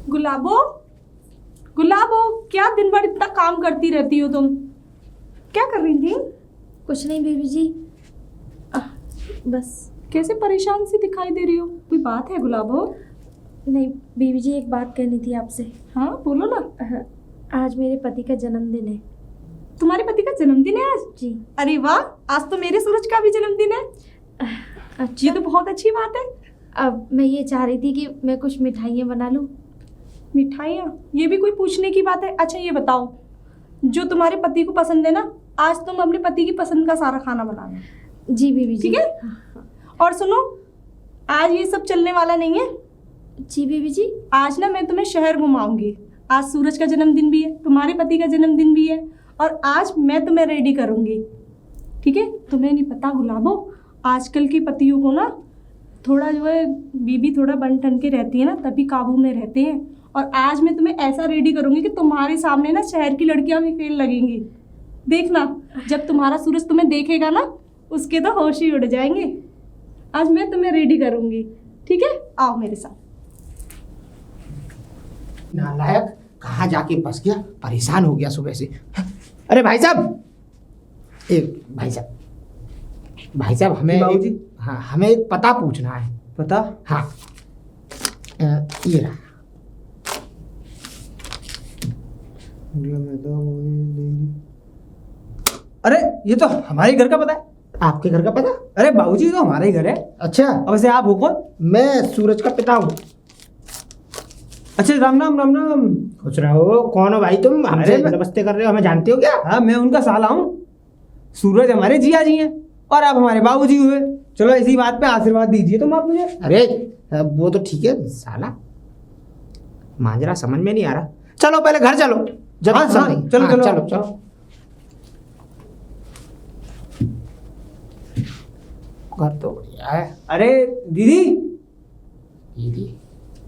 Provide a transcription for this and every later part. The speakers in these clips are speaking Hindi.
गुलाबो, गुलाबो, क्या दिन भर इतना काम करती रहती हो तुम? क्या कर रही थी? कुछ नहीं बीबी जी, बस। कैसे परेशान सी दिखाई दे रही हो? कोई बात है गुलाबो? नहीं बीबी जी, एक बात कहनी थी आपसे। हाँ बोलो ना। आज मेरे पति का जन्मदिन है। तुम्हारे पति का जन्मदिन है आज? जी। अरे वाह, आज तो मेरे सूरज का भी जन्मदिन है। अच्छा, ये तो बहुत अच्छी बात है। अब मैं ये चाह रही थी कि मैं कुछ मिठाइयाँ बना लूँ। मिठाइयाँ? ये भी कोई पूछने की बात है? अच्छा ये बताओ, जो तुम्हारे पति को पसंद है ना, आज तुम अपने पति की पसंद का सारा खाना बनाना। जी बीबी जी। ठीक है। और सुनो, आज ये सब चलने वाला नहीं है। जी बीबी जी। आज ना मैं तुम्हें शहर घुमाऊंगी। आज सूरज का जन्मदिन भी है, तुम्हारे पति का जन्मदिन भी है, और आज मैं तुम्हें रेडी करूंगी। ठीक है? तुम्हें नहीं पता गुलाबो, आजकल के पतियों को ना थोड़ा जो है बीबी थोड़ा बन ठन के रहती है ना, तभी काबू में रहते हैं। और आज मैं तुम्हें ऐसा रेडी करूंगी कि तुम्हारे सामने ना शहर की लड़कियां भी फेल लगेंगी। देखना, जब तुम्हारा सूरज तुम्हें देखेगा ना, उसके तो होश ही उड़ जाएंगे। आज मैं तुम्हें रेडी करूंगी। ठीक है? आओ मेरे साथ। नालायक कहाँ जाके फंस गया, परेशान हो गया सुबह से। अरे भाई साहब, भाई साहब हमें बाबूजी। हाँ, हमें एक पता पूछना है। पता? हाँ, ये रहा। अरे ये तो हमारे घर का पता है। आपके घर का पता? अरे बाबूजी, तो हमारा ही घर है। अच्छा, अब वैसे आप हो कौन? मैं सूरज का पिता हूँ। अच्छा, राम राम राम राम। पूछ रहे हो कौन हो भाई तुम? हमसे अरे नमस्ते कर रहे हो, हमें जानते हो क्या? हाँ, मैं उनका साला हूँ। सूरज हमारे जिया जी हैं और आप हमारे बाबूजी हुए। चलो इसी बात पे आशीर्वाद दीजिए तुम आप मुझे। अरे वो तो ठीक है, साला मांजरा समझ में नहीं आ रहा। चलो पहले घर चलो। जब हाँ, समझेंगे। चलो, हाँ, चलो। चलो चलो। घर तो बढ़िया है। अरे दीदी। दीदी,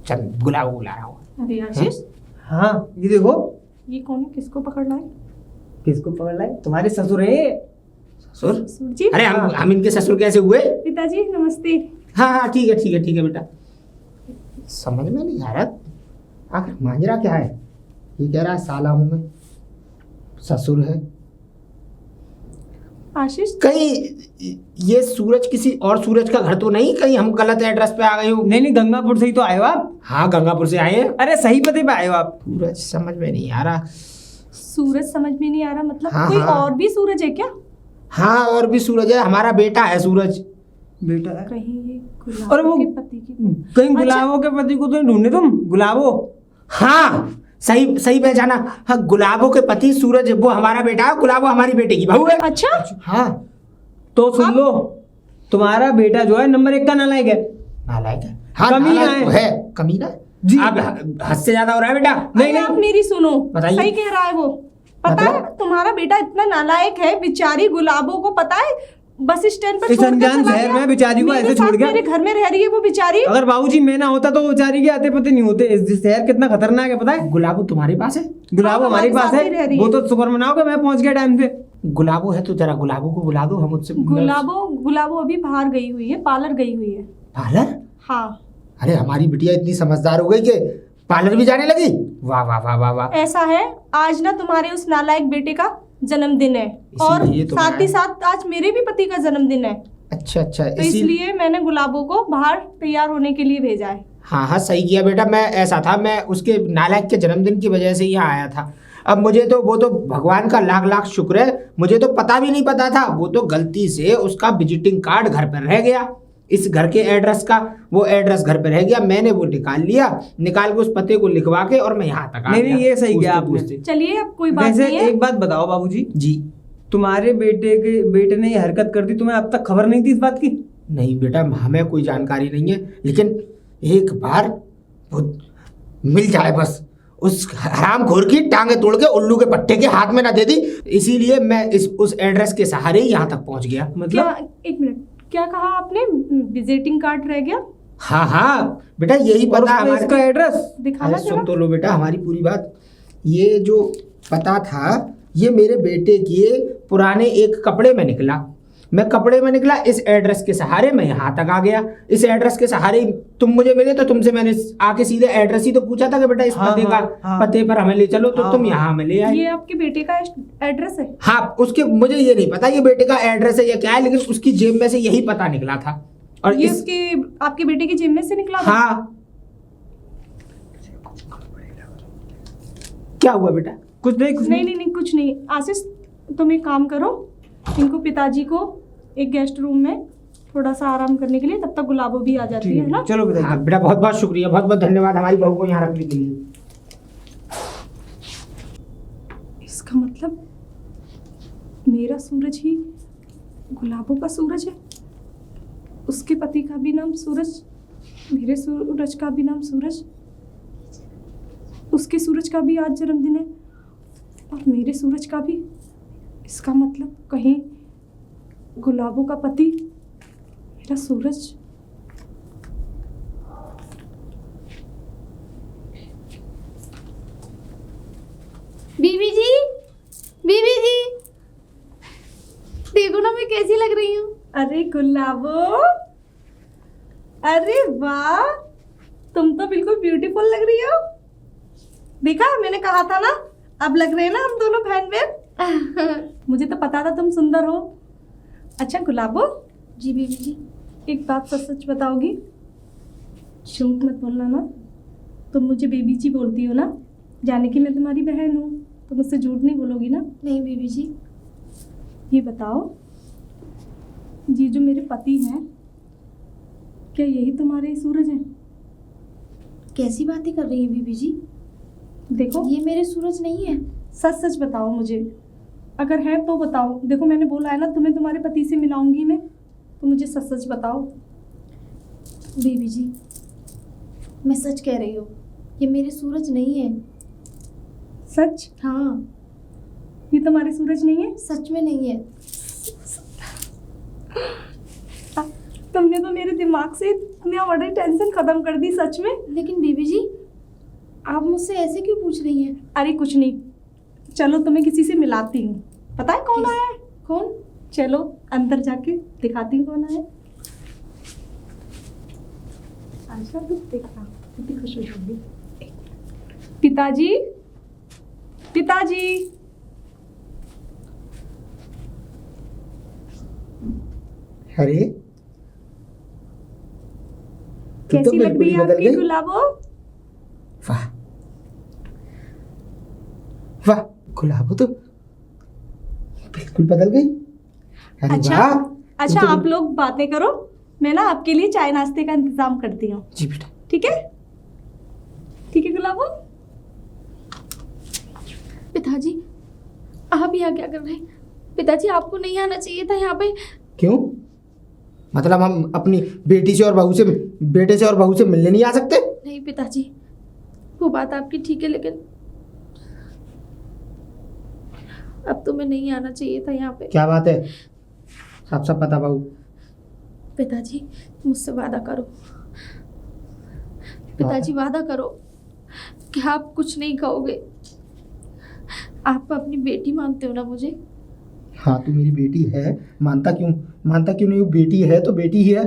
चल गुलाब बुला रहा हूँ। अरे आशीष, हाँ, ये देखो। ये कौन है? किसको पकड़ लाए? किसको पकड़ लाए? तुम्हारे ससुर है। ससुर? ससुर जी। अरे हम इनके ससुर कैसे हुए? पिताजी नमस्ते। हाँ हाँ, ठीक है ठीक है ठीक है बेटा। समझ में नहीं आ रहा आखिर मांजरा क्या है। ये कह रहा है साला हूँ मैं, ससुर है। आशीष, कहीं ये सूरज किसी और सूरज का घर तो नहीं? कहीं हम गलत एड्रेस पे आ गए हो? नहीं नहीं, गंगापुर से ही तो आए हो आप। हाँ, गंगापुर से आए हैं। अरे सही पते पे आए हो आप। सूरज समझ में नहीं आ रहा। सूरज समझ में नहीं आ रहा मतलब? हाँ, कोई हाँ। और भी सूरज है क्या? हाँ, और भी सूरज है, हमारा बेटा है सूरज। बेटा है? कहीं ये और वो गुलाबो के पति की? कहीं गुलाबो के पति को तो ढूंढे तुम। गुलाबो। हाँ, सही सही पहचाना। हाँ, गुलाबो के पति सूरज, वो हमारा बेटा है, गुलाबो हमारी बेटे की बहू है। अच्छा, हाँ। तो सुन लो, तुम्हारा बेटा जो है नंबर 1 का नालायक है। नालायक है? हाँ, कमीना नालायक तो है। है। कमीना जी। आप हद से ज्यादा हो रहा है बेटा। नहीं, अरे आप मेरी सुनो। बताइए। सही कह रहा है वो। पता मतलब? है तुम्हारा बेटा इतना नालायक है, बेचारी गुलाबो को पता है बस स्टैंड पर इस छोड़कर अनजान चला शहर गया। में बेचारी को मेरे ऐसे छोड़ साथ गया। मेरे घर में रह रही है वो बेचारी। अगर बाबूजी मैं ना होता तो वो बेचारी के आते पते नहीं होते। इस शहर कितना खतरनाक है पता है। गुलाबो तुम्हारे पास है? गुलाबो हाँ, हमारे हमारे पास साथ ही रह है। रही वो है। तो शुक्र मनाओ कि मैं पहुंच गया टाइम पे। गुलाबो है तो जरा गुलाबो को बुला दो, हम उससे गुलाबो अभी बाहर गई हुई है, पार्लर गई हुई है। पार्लर? हाँ। अरे हमारी बिटिया इतनी समझदार हो गई कि पार्लर भी जाने लगी। वाह वाह वाह वाह वाह। ऐसा है, आज ना तुम्हारे उस नालायक बेटे का जन्मदिन है, और इसीलिए तो साथ मैं- ही साथ आज मेरे भी पति का जन्मदिन है। अच्छा अच्छा, तो इसलिए मैंने गुलाबो को बाहर तैयार होने के लिए भेजा है। हाँ हाँ, सही किया बेटा। मैं ऐसा था, मैं उसके नालायक के जन्मदिन की वजह से यहाँ आया था। अब मुझे तो वो तो भगवान का लाख लाख शुक्र है, मुझे तो पता भी नहीं पता था। वो तो गलती से उसका विजिटिंग कार्ड घर पर रह गया, इस घर के एड्रेस का। वो एड्रेस घर पे रह गया, मैंने वो निकाल लिया, निकाल के उस पते को लिखवा के और मैं यहाँ तक आ नहीं, गया। नहीं, ये सही किया पूछते- आपने। पूछते। चलिए, अब कोई बात वैसे नहीं है। एक बात बताओ बाबूजी, जी। तुम्हारे बेटे ने ये हरकत कर दी, तुम्हें अब तक खबर नहीं थी इस बात की? नहीं बेटा, हमें कोई जानकारी नहीं है, लेकिन एक बार वो मिल जाए बस, उस हरामखोर की टांगे तोड़ के उल्लू के पट्टे के हाथ में ना दे दी। इसीलिए मैं उस एड्रेस के सहारे ही यहाँ तक पहुँच गया। क्या? मतलब एक मिनट, क्या कहा आपने? विजिटिंग कार्ड रह गया? हाँ हाँ बेटा, यही और पता उसमें इसका एड्रेस? दिखाना अरे सुन जरा। तो लो बेटा हमारी पूरी बात। ये जो पता था, ये मेरे बेटे के पुराने एक कपड़े में निकला। मैं कपड़े में निकला, इस एड्रेस के सहारे मैं यहाँ तक आ गया। इस एड्रेस के सहारे ही तुम मुझे मिले, तो तुमसे मैंने आके सीधे एड्रेस ही तो पूछा था कि बेटा इस हाँ, पते का हाँ। पते पर हमें ले चलो, तो हाँ, तुम हाँ। यहाँ हमें ले आए। ये आपके बेटे का एड्रेस है? हाँ, उसके मुझे ये नहीं पता ये बेटे का एड्रेस है या क्या है, लेकिन उसकी जेब में से यही पता निकला था। और ये इस उसके आपके बेटे की जेब में से निकला था? हाँ, क्या हुआ बेटा? कुछ नहीं, कुछ नहीं नहीं नहीं, कुछ नहीं। आशीष, तुम एक काम करो, इनको पिताजी को एक गेस्ट रूम में थोड़ा सा आराम करने के लिए, तब तक गुलाबो भी आ जाती है ना। चलो पिताजी। हाँ बेटा, बहुत बहुत शुक्रिया, बहुत बहुत धन्यवाद हमारी बहू को यहाँ रखने के लिए। इसका मतलब मेरा सूरज ही गुलाबो का सूरज है। उसके पति का भी नाम सूरज, मेरे सूरज का भी नाम सूरज, उसके सूरज का भी आज जन्मदिन है और मेरे सूरज का भी। इसका मतलब कहीं गुलाबो का पति मेरा सूरज। बीबी जी, बीबी जी, देखो ना मैं कैसी लग रही हूँ। अरे गुलाबो, अरे वाह, तुम तो बिल्कुल ब्यूटीफुल लग रही हो। देखा, मैंने कहा था ना, अब लग रहे हैं ना हम दोनों बहन बहन। मुझे तो पता था तुम सुंदर हो। अच्छा गुलाबो, जी बीबी जी। एक बात सच सच बताओगी? झूठ मत बोलना ना। तुम मुझे बेबी जी बोलती हो ना, जाने कि मैं तुम्हारी बहन हूँ, तो मुझसे झूठ नहीं बोलोगी ना? नहीं बीबी जी। ये बताओ, ये जो मेरे पति हैं, क्या यही तुम्हारे सूरज हैं? कैसी बातें कर रही हैं बीबी जी? देखो, ये मेरे सूरज नहीं है। सच सच बताओ मुझे, अगर है तो बताओ। देखो, मैंने बोला है ना तुम्हें तुम्हारे पति से मिलाऊंगी मैं, तो मुझे सच सच बताओ। बीबी जी, मैं सच कह रही हूँ, ये मेरे सूरज नहीं है। सच? हाँ, ये तुम्हारे सूरज नहीं है? सच में नहीं है। तुमने तो मेरे दिमाग से इतनी बड़ी टेंशन खत्म कर दी, सच में। लेकिन बीबी जी, आप मुझसे ऐसे क्यों पूछ रही हैं? अरे कुछ नहीं, चलो तुम्हें किसी से मिलाती हूँ। पता है कौन किस- आया है? कौन? चलो अंदर जाके दिखाती हूँ कौन आया है। आशा, तुम देखना कितनी खुश हो जाओगी। पिताजी, पिताजी। अरे तू तो कैसी लग बिल्कुल रही ही है बदल आपकी गई। गुलाबो? वाह वाह, गुलाबो तो बिल्कुल बदल गई। अरे अच्छा, वाह, तू अच्छा तो आप लोग बातें करो, मैं ना आपके लिए चाय नाश्ते का इंतजाम करती हूँ। जी बेटा। ठीक है? ठीक है गुलाबो। पिताजी, आप यहाँ क्या कर रहे हैं? पिताजी, आपको नहीं आना चाहिए था यहाँ पे। क्यों? मतलब हम अपनी बेटी से और बहू से, बेटे से और बहू से मिलने नहीं आ सकते? नहीं पिताजी, वो बात आपकी ठीक है, लेकिन अब तुम्हें नहीं आना चाहिए था यहाँ पे। क्या बात है? साफ साफ पता बहू। पिताजी, मुझसे वादा करो। पिताजी, वादा करो कि आप कुछ नहीं कहोगे। आप अपनी बेटी मानते हो ना मुझे? हाँ, तू मेरी बेटी है, मानता क्यों नहीं हूँ? बेटी है तो बेटी ही है,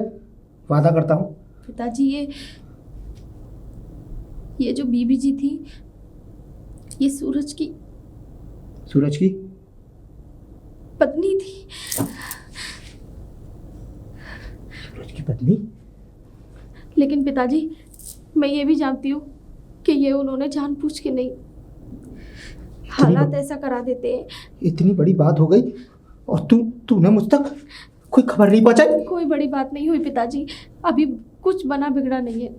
वादा करता हूँ। पिताजी, ये जो बीबी जी थी, ये सूरज की पत्नी थी। सूरज की पत्नी? लेकिन पिताजी, मैं ये भी जानती हूँ कि ये उन्होंने जानबूझ के नहीं, हालात ऐसा करा देते हैं। इतनी बड़ी बात हो गई और तूने मुझ तक कोई खबर नहीं पहुंचाई? कोई बड़ी बात नहीं हुई पिताजी, अभी कुछ बना बिगड़ा नहीं है।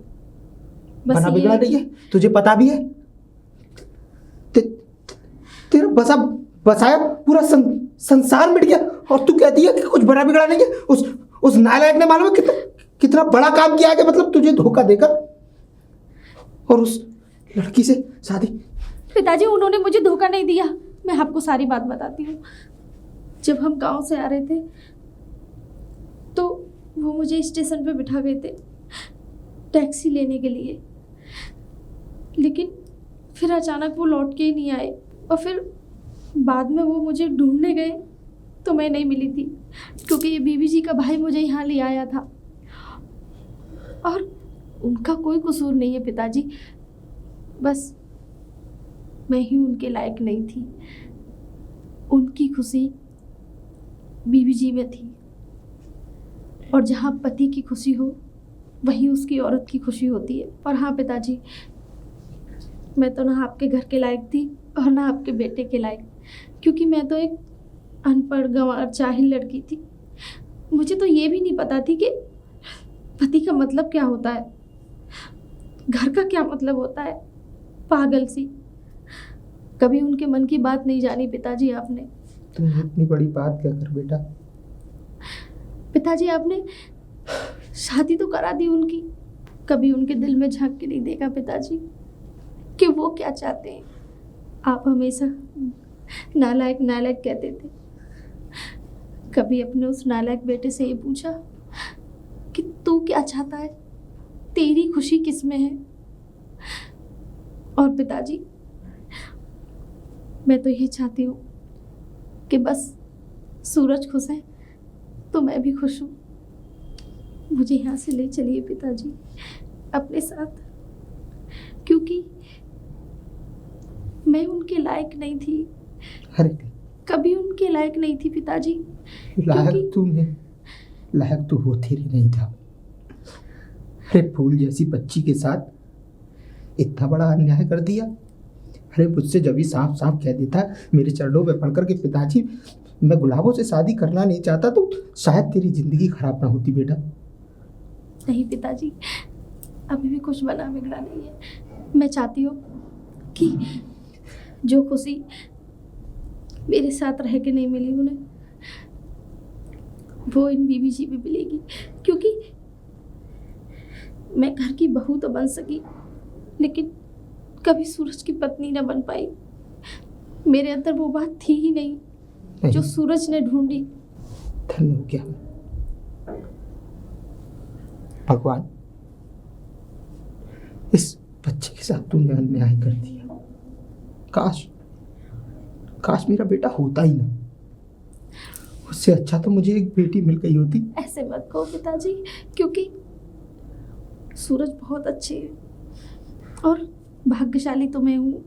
बस बना ये बिगड़ा है नहीं कि- है? तुझे पता भी है तेरा बसाया पूरा संसार मिट गया और तू कहती है कि कुछ बना बिगड़ा नहीं है? उस नालायक ने मालूम है कितना बड़ा काम किया है कि मतलब तुझे धोखा देकर और उस लड़की से शादी। पिताजी, उन्होंने मुझे धोखा नहीं दिया। मैं आपको सारी बात बताती हूँ। जब हम गांव से आ रहे थे तो वो मुझे स्टेशन पे बिठा गए थे टैक्सी लेने के लिए, लेकिन फिर अचानक वो लौट के ही नहीं आए और फिर बाद में वो मुझे ढूंढने गए तो मैं नहीं मिली थी, क्योंकि ये बीबी जी का भाई मुझे यहाँ ले आया था और उनका कोई कसूर नहीं है पिताजी, बस मैं ही उनके लायक नहीं थी। उनकी खुशी बीबी जी में थी, और जहाँ पति की खुशी हो वहीं उसकी औरत की खुशी होती है। और हाँ पिताजी, मैं तो ना आपके घर के लायक थी और ना आपके बेटे के लायक, क्योंकि मैं तो एक अनपढ़ गंवार जाहिल लड़की थी। मुझे तो ये भी नहीं पता थी कि पति का मतलब क्या होता है, घर का क्या मतलब होता है। पागल सी, कभी उनके मन की बात नहीं जानी पिताजी आपने। तुम इतनी बड़ी बात क्या कर बेटा। पिताजी आपने शादी तो करा दी उनकी, कभी उनके दिल में झांक के नहीं देखा पिताजी कि वो क्या चाहते हैं। आप हमेशा नालायक नालायक कहते थे। कभी अपने उस नालायक बेटे से ये पूछा कि तू क्या चाहता है, तेरी खुशी किस में है। और पिताजी, मैं तो ये चाहती हूँ कि बस सूरज खुश है तो मैं भी खुश हूँ। मुझे यहाँ से ले चलिए पिताजी अपने साथ, क्योंकि मैं उनके लायक नहीं थी, अरे कभी उनके लायक नहीं थी पिताजी। लायक तूने, लायक तू होती ही नहीं था। अरे फूल जैसी बच्ची के साथ इतना बड़ा अन्याय कर दिया। अरे मुझसे जब भी साफ साफ कह देता मेरे चरणों में पड़कर के पिताजी मैं गुलाबों से शादी करना नहीं चाहता, तो शायद तेरी जिंदगी खराब ना होती बेटा। नहीं पिताजी, अभी भी कुछ बना बिगड़ा नहीं है। मैं चाहती हूँ कि जो खुशी मेरे साथ रह के नहीं मिली उन्हें, वो इन बीबी जी में मिलेगी। क्योंकि मैं घर की बहू तो बन सकी, लेकिन कभी सूरज की पत्नी न बन पाई। मेरे अंदर वो बात थी ही नहीं जो सूरज ने ढूंढी। धन्य हो गया भगवान, इस बच्चे के साथ तूने अन्याय कर दिया। काश काश मेरा बेटा होता ही ना, उससे अच्छा तो मुझे एक बेटी मिल गई होती। ऐसे मत कहो पिताजी, क्योंकि सूरज बहुत अच्छे है और भाग्यशाली तो मैं हूँ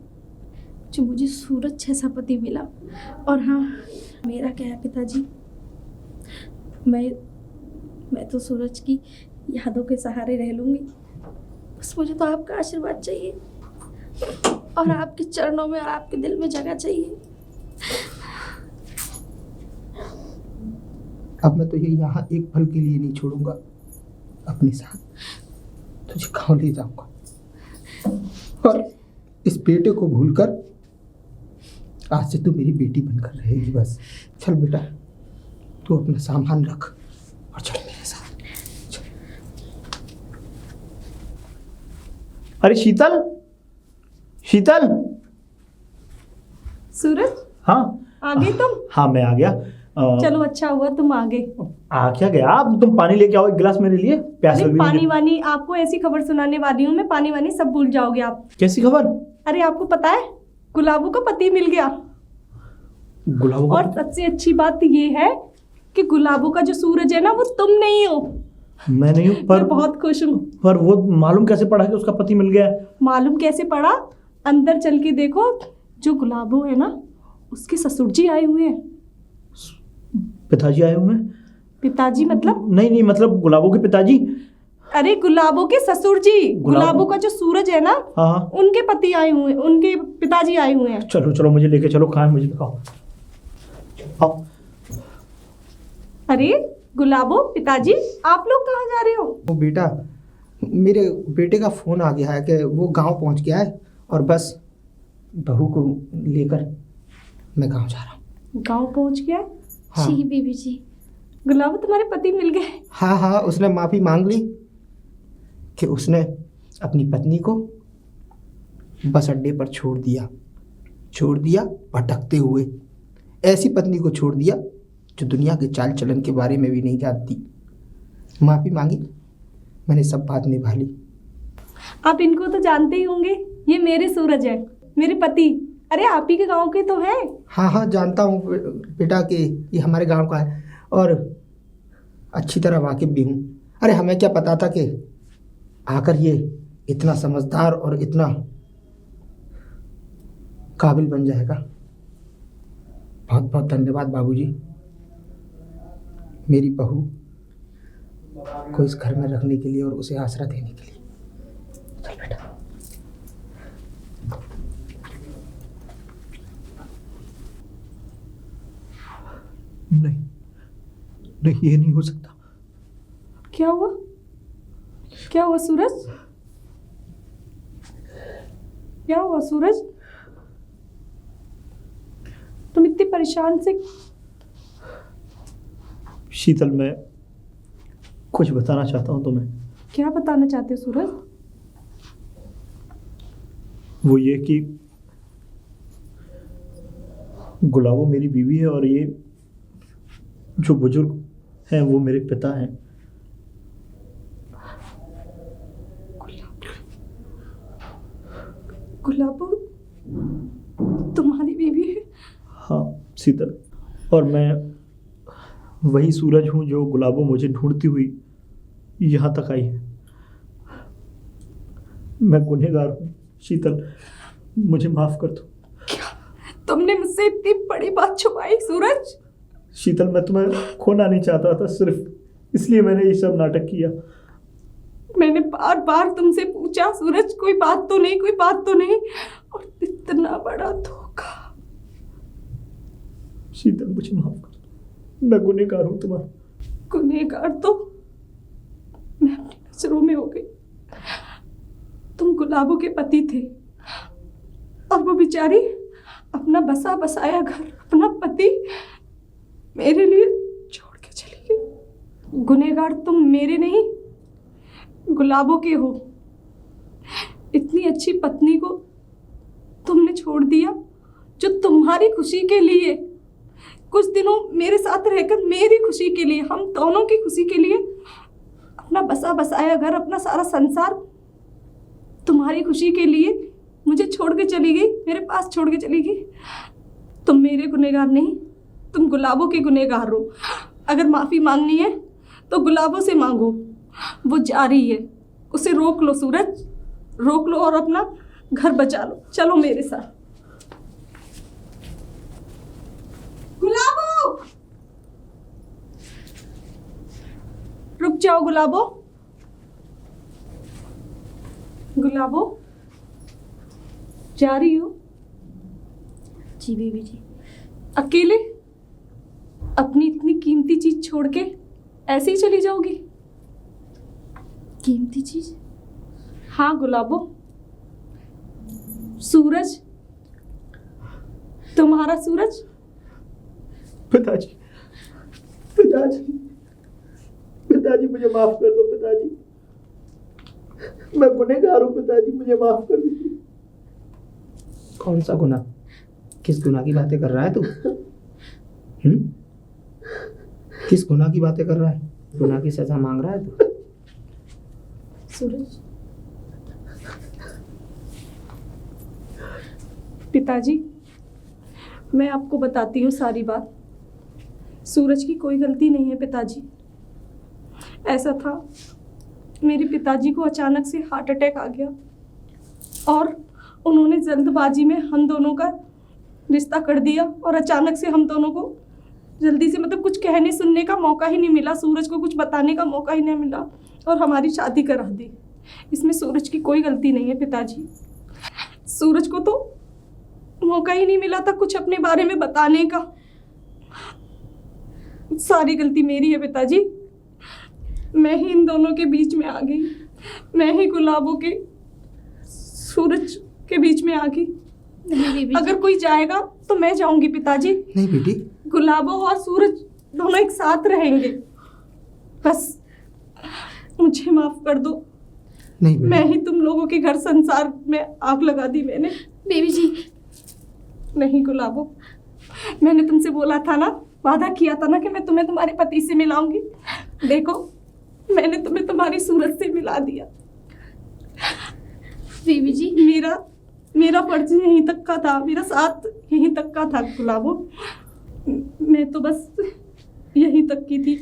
जो मुझे सूरज जैसा पति मिला। और हाँ, मेरा क्या है पिताजी, मैं तो सूरज की यादों के सहारे रह लूँगी। बस मुझे तो आपका आशीर्वाद चाहिए और आपके चरणों में और आपके दिल में जगह चाहिए। अब मैं तुझे यहाँ एक पल के लिए नहीं छोड़ूंगा, अपने साथ तुझे गाँव ले जाऊंगा और इस बेटे को भूलकर आज से तू मेरी बेटी बनकर रहेगी। बस चल बेटा, तू अपना सामान रख और चल मेरे साथ। चल। अरे शीतल, शीतल। सूरज, हाँ आ गए तुम? हाँ मैं आ गया। चलो अच्छा हुआ तुम आ गए। आ क्या गया आप? तुम पानी लेके आओ एक गिलास मेरे लिए, प्यास अरे लग रही पानी मुझे। वानी आपको ऐसी खबर सुनाने वाली हूँ मैं, पानी वानी सब भूल जाओगे आप। कैसी खबर? अरे आपको पता है गुलाबों का पति मिल गया। गुलाबों और का? सबसे अच्छी बात ये है कि गुलाबों का जो सूरज है ना, वो तुम नहीं हो। मैं नहीं हूँ, पर मैं बहुत खुश हूँ। पर वो मालूम कैसे पड़ा कि उसका पति मिल गया है? मालूम कैसे पड़ा? अंदर चल के देखो, जो गुलाबों है ना उसके ससुर जी आए हुए हैं। पिताजी आए हुए हैं? पिताजी मतलब? नहीं मतलब गुलाबों के पिताजी। अरे गुलाबों के ससुर जी, गुलाबों का जो सूरज है ना, हाँ उनके पति आए हुए, उनके पिताजी आए हुए हैं। चलो चलो मुझे लेके चलो, कहाँ है मुझे दिखाओ। आओ। अरे गुलाबों, पिताजी आप लोग कहाँ जा रहे हो? वो बेटा, मेरे बेटे का फोन आ गया है कि वो गांव पहुंच गया है और बस बहू को लेकर मैं गांव जा रहा हूँ। गांव पहुंच गया? हाँ जी बीबी जी। गुलाबों तुम्हारे पति मिल गए? हाँ, उसने माफ़ी मांग ली कि उसने अपनी पत्नी को बस अड्डे पर छोड़ दिया भटकते हुए। ऐसी पत्नी को छोड़ दिया जो दुनिया के चाल चलन के बारे में भी नहीं जानती। माफ़ी मांगी, मैंने सब बात निभा ली। आप इनको तो जानते ही होंगे, ये मेरे सूरज है, मेरे पति। अरे आप ही के गांव के तो हैं। हाँ हाँ जानता हूँ बेटा कि ये हमारे गांव का है और अच्छी तरह वाकिफ भी हूँ। अरे हमें क्या पता था कि आकर ये इतना समझदार और इतना काबिल बन जाएगा। बहुत बहुत धन्यवाद बाबूजी, मेरी बहू को इस घर में रखने के लिए और उसे आसरा देने के लिए। चल बेटा। नहीं नहीं, ये नहीं हो सकता। क्या हुआ? क्या हुआ सूरज? क्या हुआ सूरज? तुम इतनी परेशान से? शीतल, मैं कुछ बताना चाहता हूँ तुम्हें। क्या बताना चाहते हो सूरज? वो ये कि गुलाबो मेरी बीवी है और ये जो बुजुर्ग हैं वो मेरे पिता हैं। गुलाबो तुम्हारी बीवी है? हाँ शीतल, और मैं वही सूरज हूँ जो गुलाबो मुझे ढूंढती हुई यहाँ तक आई है। मैं गुनहगार हूँ शीतल, मुझे माफ़ कर दो। तुमने मुझसे इतनी बड़ी बात छुपाई सूरज? शीतल, मैं तुम्हें खोना नहीं चाहता था, सिर्फ इसलिए मैंने ये सब नाटक किया। मैंने बार बार तुमसे पूछा सूरज, कोई बात तो नहीं, कोई बात तो नहीं, और इतना बड़ा धोखा। शीतल, मुझे माफ कर दो, मैं गुनहगार हूँ तुम्हारा। गुनहगार तो मैं अपनी नजरों में हो गई। तुम गुलाबो के पति थे और वो बेचारी अपना बसा बसाया घर, अपना पति मेरे लिए छोड़ के चली गई। गुनहगार तुम मेरे नहीं, गुलाबो के हो। इतनी अच्छी पत्नी को तुमने छोड़ दिया जो तुम्हारी खुशी के लिए, कुछ दिनों मेरे साथ रहकर मेरी खुशी के लिए, हम दोनों की खुशी के लिए अपना बसा बसाया घर, अपना सारा संसार तुम्हारी खुशी के लिए मुझे छोड़ के चली गई, मेरे पास छोड़ के चली गई। तुम मेरे गुनहगार नहीं, तुम गुलाबो के गुनहगार हो। अगर माफ़ी मांगनी है तो गुलाबो से मांगो, वो जा रही है, उसे रोक लो सूरज, रोक लो और अपना घर बचा लो। चलो मेरे साथ। गुलाबो, रुक जाओ गुलाबो। गुलाबो, जा रही हो? जी बीवी जी। अकेले अपनी इतनी कीमती चीज छोड़ के ऐसे ही चली जाओगी? कीमती चीज? हाँ गुलाबो, सूरज, तुम्हारा सूरज। पिताजी, पिताजी, पिताजी, मुझे माफ कर दो पिताजी, मैं गुनहगार हूँ पिताजी, मुझे माफ कर दीजिए। कौन सा गुनाह? किस गुनाह की बातें कर रहा है तू? किस गुनाह की बातें कर रहा है? गुनाह की सजा मांग रहा है तू? सूरज, पिताजी, मैं आपको बताती हूँ सारी बात। सूरज की कोई गलती नहीं है पिताजी। ऐसा था, मेरे पिताजी को अचानक से हार्ट अटैक आ गया और उन्होंने जल्दबाजी में हम दोनों का रिश्ता कर दिया और अचानक से हम दोनों को जल्दी से, मतलब कुछ कहने सुनने का मौका ही नहीं मिला, सूरज को कुछ बताने का मौका ही नहीं मिला और हमारी शादी करा दी। इसमें सूरज की कोई गलती नहीं है पिताजी। सूरज को तो मौका ही नहीं मिला था कुछ अपने बारे में बताने का। सारी गलती मेरी है पिताजी। मैं ही इन दोनों के बीच में आ गई, मैं ही गुलाबों के सूरज के बीच में आ गई। नहीं बीवी जी। अगर कोई जाएगा तो मैं जाऊंगी पिताजी। नहीं बेटी, गुलाबो और सूरज दोनों एक साथ रहेंगे। बस मुझे माफ कर दो। नहीं बेटी। मैं ही तुम लोगों के घर संसार में आग लगा दी मैंने। बीवी जी। नहीं गुलाबो, मैंने तुमसे बोला था ना, वादा किया था ना कि मैं तुम्हें तुम्हारे पति से मिलाऊंगी। देखो, मैंने तुम्हें तुम्हारी सूरज से मिला दिया। बीवी जी। मेरा मेरा फर्ज यहीं तक का था, मेरा साथ यहीं तक का था गुलाबो। मैं तो बस यहीं तक की थी,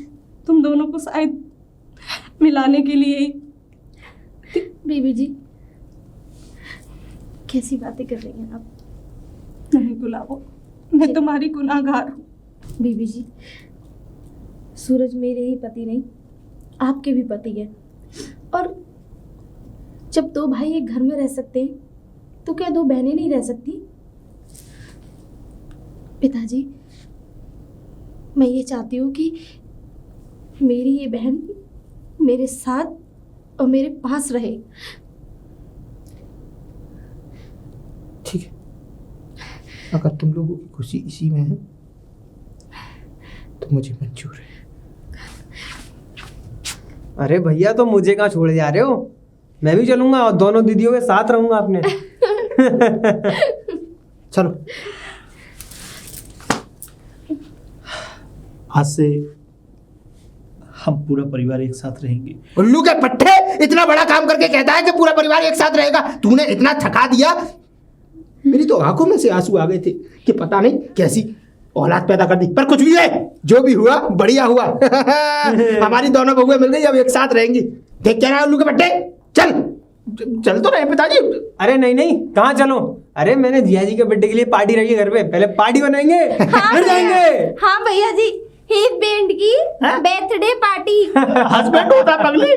तुम दोनों को शायद मिलाने के लिए ही। बीबी जी कैसी बातें कर रही हैं आप? नहीं गुलाबो, मैं तुम्हारी गुनाहगार हूँ। बीबी जी, सूरज मेरे ही पति नहीं, आपके भी पति है। और जब दो भाई एक घर में रह सकते हैं तो क्या दो बहनें नहीं रह सकती? पिताजी, मैं ये चाहती हूँ कि मेरी ये बहन मेरे साथ और मेरे पास रहे। ठीक है, अगर तुम लोगों की खुशी इसी में है तो मुझे मंजूर है। अरे भैया, तो मुझे कहाँ छोड़ जा रहे हो? मैं भी चलूंगा और दोनों दीदियों के साथ रहूंगा अपने। चलो। आज से हम पूरा परिवार एक साथ रहेंगे। उल्लू के पट्टे, इतना बड़ा काम करके कहता है कि पूरा परिवार एक साथ रहेगा। तूने इतना थका दिया, मेरी तो आंखों में से आंसू आ गए थे कि पता नहीं कैसी औलाद पैदा कर दी। पर कुछ भी है, जो भी हुआ बढ़िया हुआ। हमारी दोनों बहुएं मिल गई, अब एक साथ रहेंगी। देख क्या रहा है उल्लू के पट्टे, चल चल तो रहे पिताजी। अरे नहीं नहीं, कहाँ चलो? अरे मैंने जिया जी के बर्थडे के लिए पार्टी रखी है घर पे, पहले पार्टी बनाएंगे फिर जाएंगे। हाँ भैया जी, ही बैंड की हाँ? Birthday party. हस्बैंड होता पगली।